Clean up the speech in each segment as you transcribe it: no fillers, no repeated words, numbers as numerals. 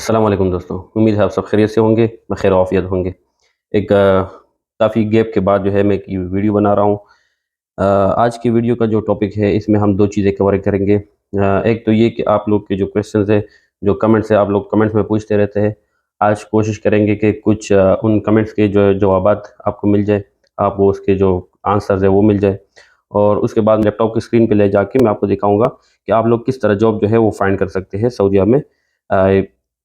अस्सलाम वालेकुम दोस्तों, उम्मीद है आप सब खैरियत से होंगे, बख़ैर आफ़ियत होंगे। एक काफ़ी गैप के बाद जो है मैं एक ये वीडियो बना रहा हूँ। आज की वीडियो का जो टॉपिक है इसमें हम 2 चीज़ें कवर करेंगे। एक तो ये कि आप लोग के जो क्वेश्चंस हैं, जो कमेंट्स हैं, आप लोग कमेंट्स में पूछते रहते हैं। आज कोशिश करेंगे कि कुछ उन कमेंट्स के जो जवाबात आपको मिल जाए, आप वो उसके जो आंसर्स हैं वो मिल जाए। और उसके बाद लैपटॉप की स्क्रीन पे ले जाके मैं आपको दिखाऊँगा कि आप लोग किस तरह जॉब जो है वो फाइंड कर सकते हैं सऊदी अरब में। अ,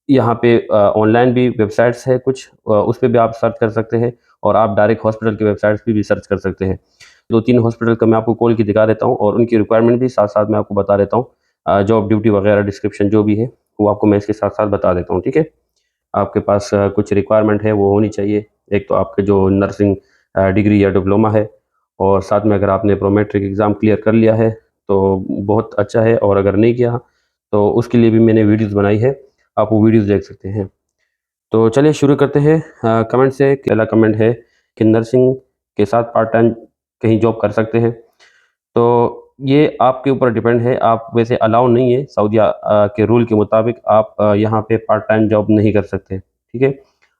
यहाँ पे ऑनलाइन भी वेबसाइट्स है कुछ, उस पे भी आप सर्च कर सकते हैं और आप डायरेक्ट हॉस्पिटल की वेबसाइट्स पे भी सर्च कर सकते हैं। 2-3 हॉस्पिटल का मैं आपको खोल के दिखा देता हूँ और उनकी रिक्वायरमेंट भी साथ-साथ मैं आपको बता देता हूँ। जॉब ड्यूटी वगैरह डिस्क्रिप्शन जो भी है, वो आपको मैं इसके साथ-साथ बता देता हूँ, ठीक है? आपके पास कुछ रिक्वायरमेंट है वो होनी चाहिए। एक तो आपके जो नर्सिंग डिग्री या डिप्लोमा है और साथ में अगर आपने प्रोमेट्रिक एग्ज़ाम क्लियर कर लिया है, तो बहुत अच्छा है और अगर नहीं किया, तो उसके लिए भी मैंने वीडियोज़ बनाई है, आप वो वीडियोज़ देख सकते हैं। तो चलिए शुरू करते हैं। कमेंट से पहला कमेंट है कि नर्सिंग के साथ पार्ट टाइम कहीं जॉब कर सकते हैं। तो ये आपके ऊपर डिपेंड है, आप वैसे अलाउ नहीं है सऊदीया के रूल के मुताबिक आप यहाँ पे पार्ट टाइम जॉब नहीं कर सकते, ठीक है?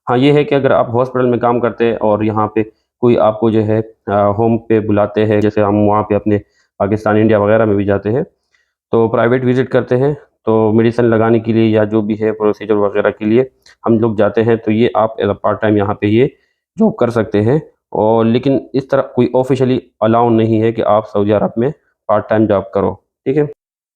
हाँ, ये है कि अगर आप हॉस्पिटल में काम करते हैं और यहाँ पे कोई आपको जो है होम पे बुलाते हैं, जैसे हम वहाँ पे अपने पाकिस्तान, इंडिया वगैरह में भी जाते हैं, तो प्राइवेट विज़िट करते हैं, तो मेडिसिन लगाने के लिए या जो भी है प्रोसीजर वगैरह के लिए हम लोग जाते हैं, तो ये आप एज़ अ पार्ट टाइम यहाँ पे ये जॉब कर सकते हैं। और लेकिन इस तरह कोई ऑफ़िशियली अलाउ नहीं है कि आप सऊदी अरब में पार्ट टाइम जॉब करो, ठीक है?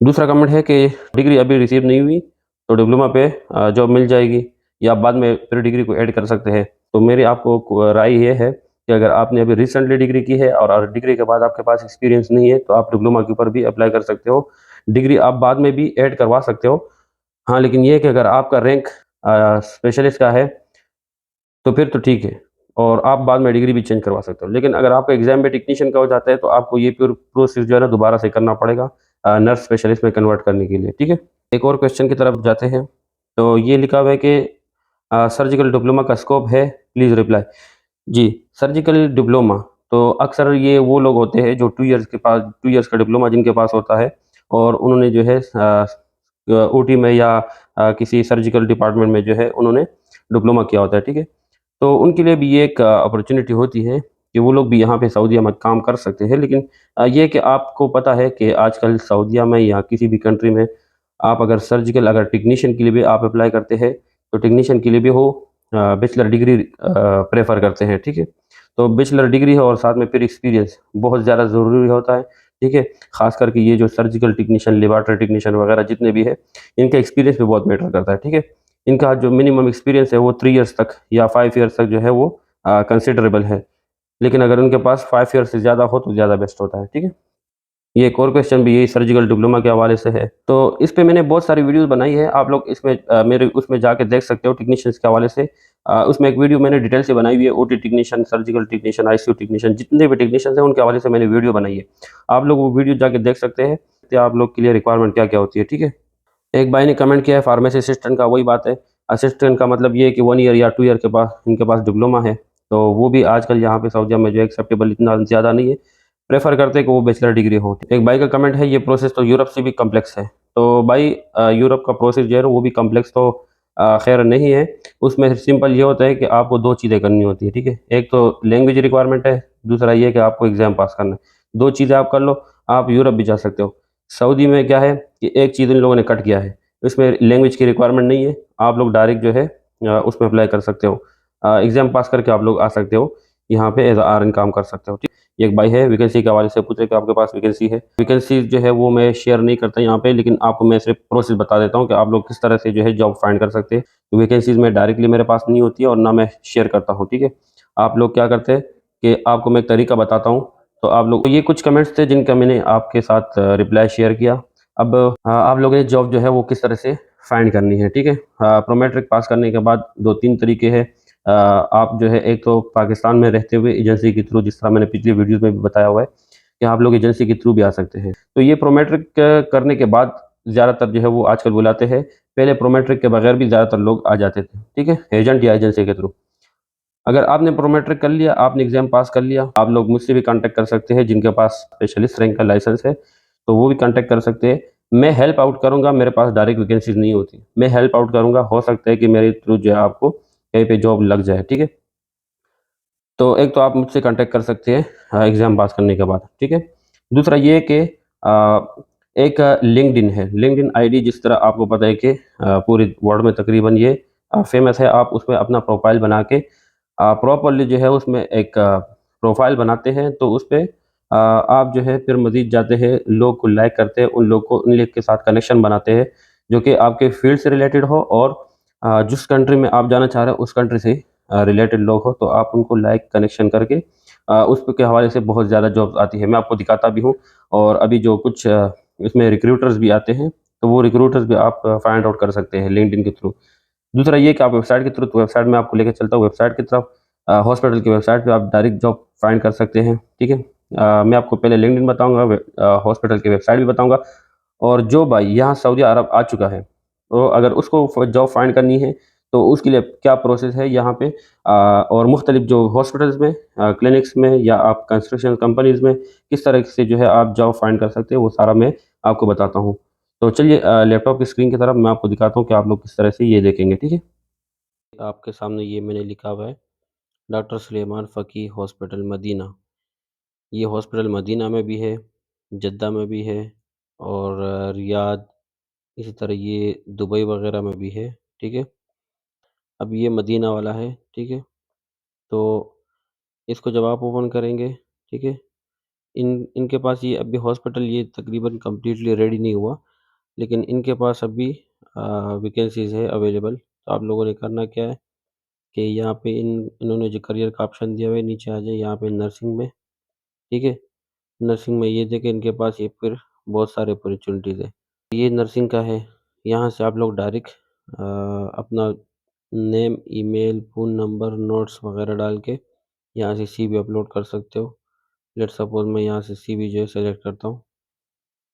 दूसरा कमेंट है कि डिग्री अभी रिसीव नहीं हुई, तो डिप्लोमा पे जॉब मिल जाएगी या बाद में फिर डिग्री को ऐड कर सकते हैं। तो मेरी आपको राय ये है कि अगर आपने अभी रिसेंटली डिग्री की है और डिग्री के बाद आपके पास एक्सपीरियंस नहीं है, तो आप डिप्लोमा के ऊपर भी अप्लाई कर सकते हो। डिग्री आप बाद में भी ऐड करवा सकते हो। हाँ, लेकिन ये है कि अगर आपका रैंक स्पेशलिस्ट का है, तो फिर तो ठीक है और आप बाद में डिग्री भी चेंज करवा सकते हो। लेकिन अगर आपका एग्ज़ाम में टेक्नीशियन का हो जाता है, तो आपको ये पूरा प्रोसेस जो है ना दोबारा से करना पड़ेगा नर्स स्पेशलिस्ट में कन्वर्ट करने के लिए, ठीक है? एक और क्वेश्चन की तरफ जाते हैं। तो ये लिखा हुआ है कि सर्जिकल डिप्लोमा का स्कोप है, प्लीज़ रिप्लाई। जी, सर्जिकल डिप्लोमा तो अक्सर ये वो लोग होते हैं जो 2 इयर्स के पास 2 इयर्स का डिप्लोमा जिनके पास होता है और उन्होंने जो है ओटी में या किसी सर्जिकल डिपार्टमेंट में जो है उन्होंने डिप्लोमा किया होता है, ठीक है? तो उनके लिए भी ये एक अपॉर्च्युनिटी होती है कि वो लोग भी यहाँ पे सऊदीया में काम कर सकते हैं। लेकिन ये कि आपको पता है कि आजकल सऊदीया में या किसी भी कंट्री में आप अगर सर्जिकल अगर टेक्नीशियन के लिए भी आप अप्लाई करते हैं, तो टेक्नीशियन के लिए भी वो बैचलर डिग्री प्रेफ़र करते हैं, ठीक है? तो बैचलर डिग्री है और साथ में फिर एक्सपीरियंस बहुत ज़्यादा ज़रूरी होता है, ठीक है? ख़ास करके ये जो सर्जिकल टेक्नीशियन, लेबॉरेटरी टेक्नीशियन वगैरह जितने भी हैं, इनका एक्सपीरियंस भी बहुत मैटर करता है, ठीक है? इनका जो मिनिमम एक्सपीरियंस है वो 3 इयर्स तक या 5 इयर्स तक जो है वो कंसिडरेबल है। लेकिन अगर उनके पास 5 ईयर से ज़्यादा हो तो ज़्यादा बेस्ट होता है, ठीक है? ये एक और क्वेश्चन भी यही सर्जिकल डिप्लोमा के हवाले से है। तो इस पे मैंने बहुत सारी वीडियोज़ बनाई है, आप लोग इसमें मेरे उसमें जाके देख सकते हो टेक्नीशियंस के हवाले से। उसमें एक वीडियो मैंने डिटेल से बनाई हुई है, OT technician, surgical technician, ICU technician जितने भी टेक्नीशियंस हैं उनके हवाले से मैंने वीडियो बनाई है। आप लोग वो वीडियो जाके देख सकते हैं कि आप लोग के लिए रिक्वायरमेंट क्या-क्या होती है, ठीक है? एक भाई ने कमेंट किया है फार्मेसी असिस्टेंट का, वही बात है। असिस्टेंट का मतलब ये है कि 1 ईयर या 2 ईयर के पास इनके पास डिप्लोमा है, तो वो भी आजकल यहाँ पे सऊदीया में जो है एक्सेप्टेबल इतना ज़्यादा नहीं है। प्रेफ़र करते हैं कि वो बैचलर डिग्री हो। एक भाई का कमेंट है ये प्रोसेस तो यूरोप से भी कॉम्प्लेक्स है। तो भाई यूरोप का प्रोसेस जो है ना वो भी कॉम्प्लेक्स तो ख़ैर नहीं है। उसमें सिंपल ये होता है कि आपको 2 चीज़ें करनी होती है, ठीक है? एक तो लैंग्वेज रिक्वायरमेंट है, दूसरा ये है कि आपको एग्ज़ाम पास करना है। 2 चीज़ें आप कर लो, आप यूरोप भी जा सकते हो। सऊदी में क्या है कि एक चीज़ इन लोगों ने कट किया है, इसमें लैंग्वेज की रिक्वायरमेंट नहीं है, आप लोग डायरेक्ट जो है उसमें अप्लाई कर सकते हो। एग्ज़ाम पास करके आप लोग आ सकते हो, यहाँ पे एज़ अ आरएन काम कर सकते हो, ठीक। ये एक भाई है वैकेंसी के हवाले से पूछ रहे कि आपके पास वैकेंसी है। वैकेंसी जो है वो मैं शेयर नहीं करता यहाँ पे, लेकिन आपको मैं सिर्फ़ प्रोसेस बता देता हूँ कि आप लोग किस तरह से जो है जॉब फाइंड कर सकते हैं। तो वैकेंसीज़ में डायरेक्टली मेरे पास नहीं होती है और ना मैं शेयर करता हूँ, ठीक है। आप लोग क्या करते हैं कि आपको मैं एक तरीका बताता हूँ, तो आप लोग ये कुछ कमेंट्स थे जिनका मैंने आपके साथ रिप्लाई शेयर किया। अब आप लोगों ने जॉब जो है वो किस तरह से फाइंड करनी है, ठीक है? प्रोमेट्रिक पास करने के बाद 2-3 तरीके हैं। आप जो है एक तो पाकिस्तान में रहते हुए एजेंसी के थ्रू, जिस तरह मैंने पिछली वीडियोज़ में भी बताया हुआ है कि आप लोग एजेंसी के थ्रू भी आ सकते हैं। तो ये प्रोमेट्रिक करने के बाद ज़्यादातर जो है वो आजकल बुलाते हैं। पहले प्रोमेट्रिक के बगैर भी ज़्यादातर लोग आ जाते थे, ठीक है? एजेंट या एजेंसी के थ्रू। अगर आपने प्रोमेट्रिक कर लिया, आपने एग्ज़ाम पास कर लिया, आप लोग मुझसे भी कॉन्टैक्ट कर सकते हैं जिनके पास स्पेशलिस्ट रैंक का लाइसेंस है, तो वो भी कॉन्टैक्ट कर सकते हैं। मैं हेल्प आउट करूँगा, मेरे पास डायरेक्ट वैकेंसीज़ नहीं होती। मैं हेल्प आउट करूँगा, हो सकता है कि मेरे थ्रू जो है आपको कहीं पे जॉब लग जाए, ठीक है? तो एक तो आप मुझसे कॉन्टैक्ट कर सकते हैं एग्ज़ाम पास करने के बाद, ठीक है? दूसरा ये कि एक लिंक्डइन है, लिंक्डइन आईडी जिस तरह आपको पता है कि पूरे वर्ल्ड में तकरीबन ये फ़ेमस है। आप उसमें अपना प्रोफ़ाइल बना के प्रॉपर्ली जो है उसमें एक प्रोफ़ाइल बनाते हैं, तो उसपे आप जो है फिर मज़ीद जाते हैं, लोग को लाइक करते हैं, उन लोग को उन लोग के साथ कनेक्शन बनाते हैं, जो कि आपके फ़ील्ड से रिलेटेड हो और जिस कंट्री में आप जाना चाह रहे हो, उस कंट्री से रिलेटेड लोग हो, तो आप उनको लाइक कनेक्शन करके उस पे के हवाले से बहुत ज़्यादा जॉब्स आती है। मैं आपको दिखाता भी हूँ और अभी जो कुछ इसमें रिक्रूटर्स भी आते हैं, तो वो रिक्रूटर्स भी आप फाइंड आउट कर सकते हैं लिंक्डइन के थ्रू। दूसरा ये कि आप वेबसाइट के थ्रू, तो वेबसाइट में आपको लेके चलता हूँ वेबसाइट की तरफ। हॉस्पिटल की वेबसाइट पे आप डायरेक्ट जॉब फाइंड कर सकते हैं, ठीक है? मैं आपको पहले लिंक्डइन बताऊँगा, हॉस्पिटल की वेबसाइट भी बताऊँगा और जो भाई यहाँ सऊदी अरब आ चुका है, तो अगर उसको जॉब फाइंड करनी है, तो उसके लिए क्या प्रोसेस है यहाँ पे और मुख्तलिफ जो हॉस्पिटल्स में, क्लिनिक्स में या आप कंस्ट्रक्शन कंपनीज़ में किस तरह से जो है आप जॉब फाइंड कर सकते हैं, वो सारा मैं आपको बताता हूँ। तो चलिए लैपटॉप की स्क्रीन की तरफ मैं आपको दिखाता हूँ कि आप लोग किस तरह से ये देखेंगे, ठीक है? आपके सामने ये मैंने लिखा हुआ है, डॉक्टर सुलेमान फ़की हॉस्पिटल मदीना। ये हॉस्पिटल मदीना में भी है, जद्दा में भी है और रियाद, इसी तरह ये दुबई वग़ैरह में भी है, ठीक है? अब ये मदीना वाला है, ठीक है? तो इसको जब आप ओपन करेंगे, ठीक है? इनके पास ये अभी हॉस्पिटल ये तकरीबन कंप्लीटली रेडी नहीं हुआ, लेकिन इनके पास अभी वैकेंसीज़ है अवेलेबल। तो आप लोगों ने करना क्या है कि यहाँ पे इन्होंने जो करियर का ऑप्शन दिया हुआ है, नीचे आ जाइए यहाँ पे नर्सिंग में, ठीक है? नर्सिंग में ये देखें इनके पास ये फिर बहुत सारे अपॉर्चुनिटीज़ है। ये नर्सिंग का है, यहाँ से आप लोग डायरेक्ट अपना name, email, phone number, notes वग़ैरह डाल के यहाँ से सीवी अपलोड कर सकते हो। लेट्स सपोज़ मैं यहाँ से सीवी जो है सेलेक्ट करता हूँ,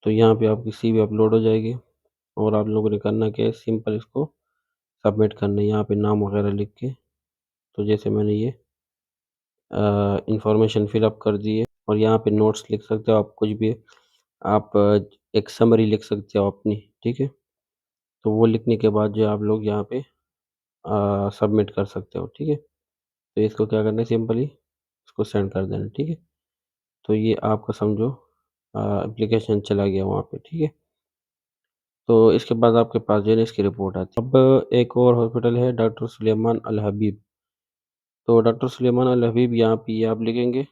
तो यहाँ पे आपकी सीवी अपलोड हो जाएगी और आप लोगों ने करना क्या है, सिंपल इसको सबमिट करना है यहाँ पे नाम वग़ैरह लिख के। तो जैसे मैंने ये इन्फॉर्मेशन फ़िल अप कर दी है और यहाँ पे नोट्स लिख सकते हो आप कुछ भी, आप एक समरी लिख सकते हो अपनी, ठीक है? तो वो लिखने के बाद जो है आप लोग यहाँ पे सबमिट कर सकते हो, ठीक है? तो इसको क्या करना है, सिंपली इसको सेंड कर देना, ठीक है? तो ये आपका समझो एप्लीकेशन चला गया वहाँ पे, ठीक है? तो इसके बाद आपके पास जो है ना इसकी रिपोर्ट आती है। अब एक और हॉस्पिटल है डॉक्टर सुलेमान अल हबीब। तो डॉक्टर सुलेमान अल हबीब यहाँ पे ये आप लिखेंगे,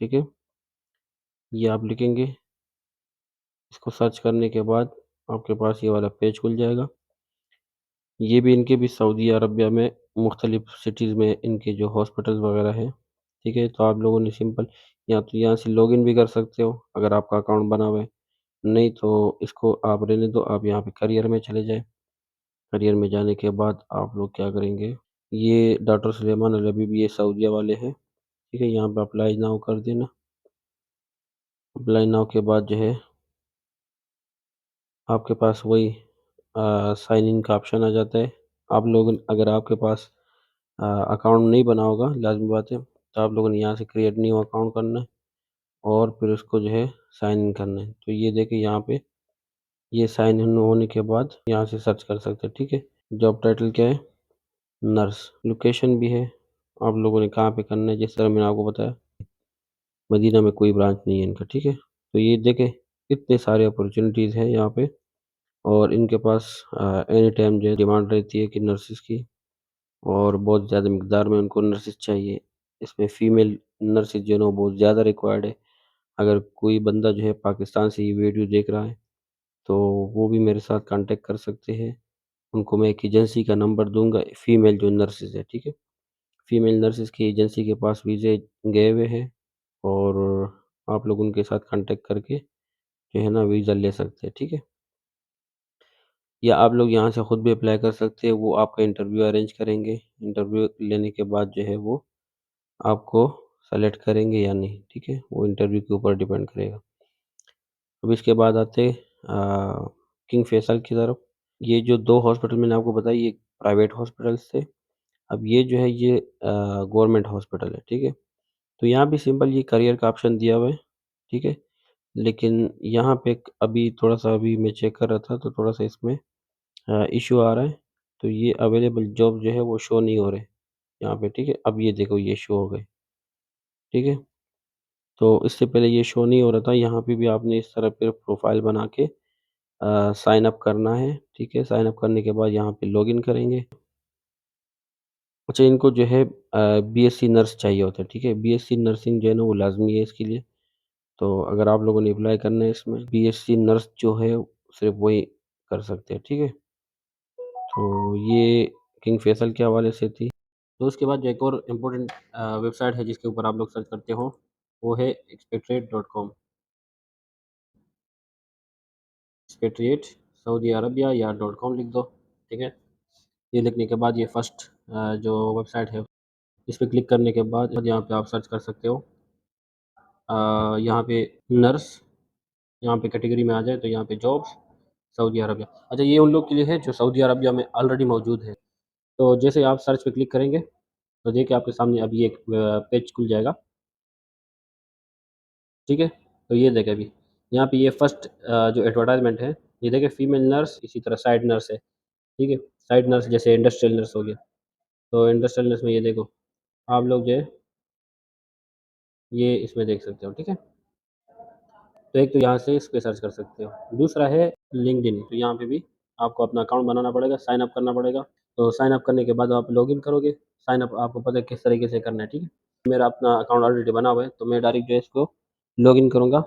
ठीक है? ये आप लिखेंगे, इसको सर्च करने के बाद आपके पास ये वाला पेज खुल जाएगा। ये भी इनके भी सऊदी अरबिया में मुख्तलिफ सिटीज़ में इनके जो हॉस्पिटल्स वगैरह हैं, ठीक है? तो आप लोगों ने सिंपल या तो यहाँ से लॉगिन भी कर सकते हो अगर आपका अकाउंट बना हुआ है, नहीं तो इसको आप रहने दो, आप यहाँ पे करियर में चले जाएँ। करियर में जाने के बाद आप लोग क्या करेंगे, ये डॉक्टर सुलेमान अल हबीब ये सऊदीया वाले हैं, ठीक है? यहाँ पे अप्लाई नाउ कर देना। अप्लाई नाउ के बाद जो है आपके पास वही साइन इन का ऑप्शन आ जाता है। आप लोग अगर आपके पास अकाउंट नहीं बना होगा, लाज़मी बात है, तो आप लोगों ने यहाँ से क्रिएट न्यू अकाउंट करना है और फिर उसको जो है साइन इन करना है। तो ये देखिए यहाँ पे ये साइन इन होने के बाद यहाँ से सर्च कर सकते हैं, ठीक है? जॉब टाइटल क्या है? नर्स। लोकेशन भी है, आप लोगों ने कहाँ पे करना है, जिस तरह मैंने आपको बताया, मदीना में कोई ब्रांच नहीं है इनका, ठीक है? तो ये देखें कितने सारे अपॉर्चुनिटीज़ हैं यहाँ पे और इनके पास एनी टाइम जो है डिमांड रहती है कि नर्सेज़ की और बहुत ज़्यादा मिकदार में उनको नर्सेज़ चाहिए। इसमें फ़ीमेल नर्सेज़ जो है ना वो बहुत ज़्यादा रिक्वायर्ड है। अगर कोई बंदा जो है पाकिस्तान से ये वीडियो देख रहा है, तो वो भी मेरे साथ कॉन्टैक्ट कर सकते हैं। उनको मैं एक एजेंसी का नंबर दूँगा, फ़ीमेल जो नर्सेज़ है, ठीक है? फ़ीमेल नर्सेज़ की एजेंसी के पास वीज़े गए हुए हैं और आप लोग उनके साथ कॉन्टैक्ट करके जो है ना वीज़ा ले सकते हैं, ठीक है? या आप लोग यहाँ से खुद भी अप्लाई कर सकते हैं, वो आपका इंटरव्यू अरेंज करेंगे। इंटरव्यू लेने के बाद जो है वो आपको सेलेक्ट करेंगे या नहीं, ठीक है? वो इंटरव्यू के ऊपर डिपेंड करेगा। अब इसके बाद आते हैं किंग फैसल की तरफ। ये जो 2 हॉस्पिटल मैंने आपको बताई ये प्राइवेट हॉस्पिटल्स थे। अब ये जो है ये गवर्नमेंट हॉस्पिटल है, ठीक है? तो यहाँ भी सिंपल ये करियर का ऑप्शन दिया हुआ है, ठीक है? लेकिन यहाँ पे अभी थोड़ा-सा अभी मैं चेक कर रहा था तो थोड़ा-सा इसमें इश्यू आ रहा है। तो ये अवेलेबल जॉब जो है वो शो नहीं हो रहे यहाँ पे, ठीक है? अब ये देखो ये शो हो गए, ठीक है? तो इससे पहले ये शो नहीं हो रहा था, यहाँ पे भी आपने इस तरह फिर प्रोफ़ाइल बना के साइन अप करना है, ठीक है? साइन अप करने के बाद यहाँ पे लॉगिन करेंगे। अच्छा इनको जो है बीएससी नर्स चाहिए होता है, ठीक है? बीएससी नर्सिंग जो है ना वो लाज़मी है इसके लिए। तो अगर आप लोगों ने अप्लाई करना है इसमें बीएससी नर्स जो है सिर्फ़ वही कर सकते हैं, ठीक है? तो ये किंग फैसल के हवाले से थी। तो उसके बाद जो एक और इम्पोर्टेंट वेबसाइट है जिसके ऊपर आप लोग सर्च करते हो, वो है expatriate.com। एक्सपेट्रिएट सऊदी अरबिया या .com लिख दो, ठीक है? ये लिखने के बाद ये फर्स्ट जो वेबसाइट है, इस पे क्लिक करने के बाद यहाँ पे आप सर्च कर सकते हो। यहाँ पे नर्स, यहाँ पे कैटेगरी में आ जाए तो यहाँ पे जॉब्स सऊदी अरबिया। अच्छा ये उन लोग के लिए है जो सऊदी अरबिया में ऑलरेडी मौजूद है। तो जैसे आप सर्च पे क्लिक करेंगे, तो देखिए आपके सामने अभी एक पेज खुल जाएगा, ठीक है? तो ये देखें अभी, यहाँ पे ये फर्स्ट जो एडवर्टाइज़मेंट है, ये देखिए फीमेल नर्स, इसी तरह साइड नर्स है, ठीक है? साइड नर्स जैसे इंडस्ट्रियल नर्स हो गया, तो इंडस्ट्रियल नर्स में ये देखो, आप लोग जो है, ये इसमें देख सकते हो, ठीक है? तो एक तो यहाँ से इस पे सर्च कर सकते हो। दूसरा है लिंक्डइन, तो यहाँ पे भी आपको अपना अकाउंट बनाना पड़ेगा, साइन अप करना पड़ेगा। तो साइन अप करने के बाद आप लॉगिन करोगे, साइन अप आपको पता है किस तरीके से करना है, ठीक है? मेरा अपना अकाउंट ऑलरेडी बना हुआ है, तो मैं डायरेक्ट जो है इसको लॉगिन करूँगा,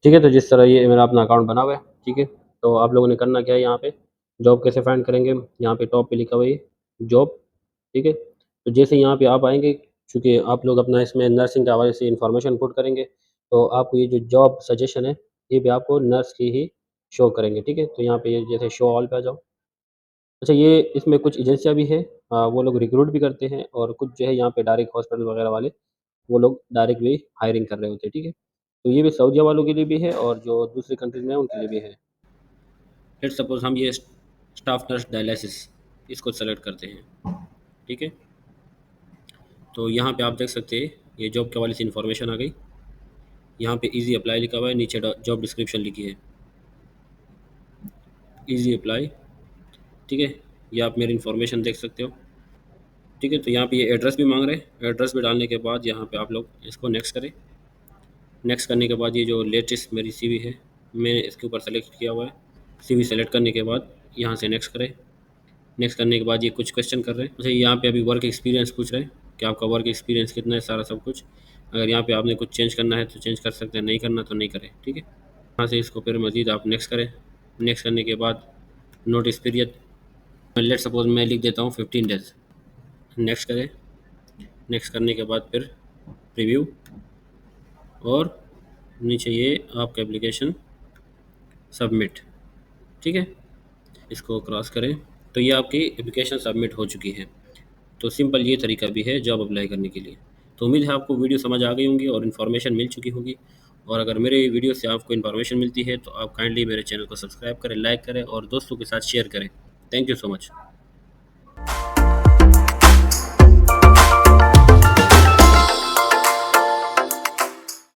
ठीक है? तो जिस तरह ये मेरा अपना अकाउंट बना हुआ है, ठीक है? तो आप लोगों ने करना क्या है यहाँ पे, जॉब कैसे फाइंड करेंगे, यहाँ पे टॉप पे लिखा हुआ है ये जॉब, ठीक है? तो जैसे यहाँ पे आप आएँगे, चूँकि आप लोग अपना इसमें नर्सिंग के हवाले से इन्फॉर्मेशन पुट करेंगे, तो आपको ये जो जॉब सजेशन है, ये भी आपको नर्स की ही शो करेंगे, ठीक है? तो यहाँ पे ये जैसे शो ऑल पे आ जाओ। अच्छा ये इसमें कुछ एजेंसियाँ भी हैं, वो लोग रिक्रूट भी करते हैं और कुछ जो है यहाँ पे डायरेक्ट हॉस्पिटल वगैरह वाले, वो लोग डायरेक्ट भी हायरिंग कर रहे होते हैं, ठीक है? तो ये भी सऊदीया वालों के लिए भी है और जो दूसरी कंट्रीज़ में है उनके लिए भी है। लेट्स सपोज़ हम ये स्टाफ नर्स डायलिसिस इसको सेलेक्ट करते हैं, ठीक है? तो यहाँ पे आप देख सकते हैं ये जॉब के हवाले से इन्फॉर्मेशन आ गई। यहाँ पे ईज़ी अप्लाई लिखा हुआ है, नीचे जॉब डिस्क्रिप्शन लिखी है, ईज़ी अप्लाई, ठीक है? ये आप मेरी इन्फॉर्मेशन देख सकते हो, ठीक है? तो यहाँ पे ये एड्रेस भी माँग रहे हैं, एड्रेस भी डालने के बाद यहाँ पे आप लोग इसको नेक्स्ट करें। नेक्स्ट करने के बाद ये जो लेटेस्ट मेरी सीवी है, मैंने इसके ऊपर सेलेक्ट किया हुआ है। सीवी सेलेक्ट करने के बाद यहाँ से नेक्स्ट करें। नेक्स्ट करने के बाद ये कुछ क्वेश्चन कर रहे हैं। अच्छा यहाँ पे अभी वर्क एक्सपीरियंस पूछ रहे हैं कि आपका वर्क एक्सपीरियंस कितना है, सारा सब कुछ। अगर यहाँ पे आपने कुछ चेंज करना है तो चेंज कर सकते हैं, नहीं करना तो नहीं करें, ठीक है? यहाँ से इसको फिर मज़ीद आप नेक्स्ट करें। नेक्स्ट करने के बाद नोटिस पीरियड, लेट सपोज़ मैं लिख देता हूँ 15 डेज़। नेक्स्ट करें। नेक्स्ट करने के बाद फिर रिव्यू और नीचे ये आपका एप्लीकेशन सबमिट, ठीक है? इसको क्रॉस करें तो ये आपकी एप्लीकेशन सबमिट हो चुकी है। तो सिंपल ये तरीका भी है जॉब अप्लाई करने के लिए। तो उम्मीद है आपको वीडियो समझ आ गई होंगी और इन्फॉर्मेशन मिल चुकी होगी। और अगर मेरे वीडियो से आपको इन्फॉर्मेशन मिलती है तो आप काइंडली मेरे चैनल को सब्सक्राइब करें, लाइक करें और दोस्तों के साथ शेयर करें। Thank you so much.